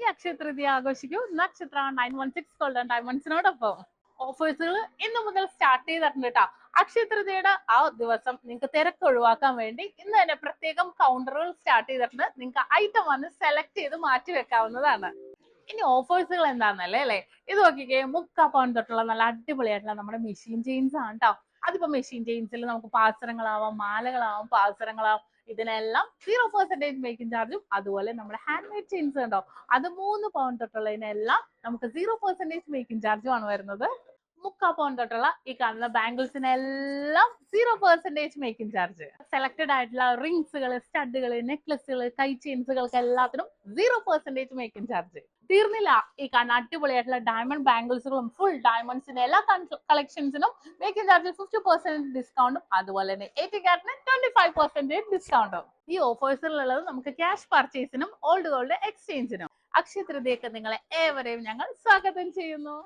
ഈ അക്ഷയ തൃതീയ ആഘോഷിക്കൂ നക്ഷത്ര 916 ഗോൾഡൻ ഡയമണ്ട്സിനോടൊപ്പം. ഓഫേഴ്സുകൾ ഇന്ന് മുതൽ സ്റ്റാർട്ട് ചെയ്തിട്ടുണ്ട് കേട്ടോ. അക്ഷയ തൃതീയയുടെ ആ ദിവസം നിങ്ങൾക്ക് തിരക്ക് ഒഴിവാക്കാൻ വേണ്ടി ഇന്ന് തന്നെ പ്രത്യേകം കൗണ്ടറുകൾ സ്റ്റാർട്ട് ചെയ്തിട്ടുണ്ട്. നിങ്ങൾക്ക് ഐറ്റം വന്ന് സെലക്ട് ചെയ്ത് മാറ്റി വെക്കാവുന്നതാണ്. ഇനി ഓഫേഴ്സുകൾ എന്താണെന്നല്ലേ അല്ലേ, ഇത് നോക്കിക്കേ, 3/4 പവൻ തൊട്ടുള്ള നല്ല അടിപൊളിയായിട്ടുള്ള നമ്മുടെ മെഷീൻ ചെയിൻസ് ആണ് കേട്ടോ. അതിപ്പോ മെഷീൻ ചെയിൻസിൽ നമുക്ക് പാസരങ്ങളാവാം, മാലകളാവാം, പാസരങ്ങളാവാം, ഇതിനെല്ലാം 0% മേക്കിംഗ് ചാർജും. അതുപോലെ നമ്മുടെ ഹാൻഡ് മെയ്ഡ് ചെയിൻസ് ഉണ്ടോ, അത് 3 പവൻ തൊട്ടുള്ളതിനെല്ലാം നമുക്ക് 0% മേക്കിംഗ് ചാർജും ആണ് വരുന്നത്. 3/4 പവൻ തൊട്ടുള്ള ഈ കാണുന്ന ബാംഗിൾസിനെല്ലാം 0% മേക്കിംഗ് ചാർജ്. സെലക്ടഡ് ആയിട്ടുള്ള റിങ്സുകൾ, സ്റ്റഡുകൾ, നെക്ലസുകൾ, കൈ ചെയിൻസുകൾക്ക് എല്ലാത്തിനും 0% മേക്കിംഗ് ചാർജ്. തീർന്നില്ല, ഈ കാണുന്ന അടിപൊളിയായിട്ടുള്ള ഡയമണ്ട് ബാംഗിൾസുകളും ഫുൾ ഡയമണ്ട്സിന്റെ എല്ലാ കളക്ഷൻസിനും മേക്കിംഗ് ചാർജിൽ 50% ഡിസ്കൗണ്ടും. അതുപോലെ തന്നെ 80 കാരറ്റിന് 25% ഡിസ്കൗണ്ടും. ഈ ഓഫേഴ്സിലുള്ളത് നമുക്ക് ക്യാഷ് പർച്ചേസിനും ഓൾഡ് ഗോൾഡ് എക്സ്ചേഞ്ചിനും. അക്ഷയ തൃതീയക്ക് നിങ്ങളെ ഏവരെയും ഞങ്ങൾ സ്വാഗതം ചെയ്യുന്നു.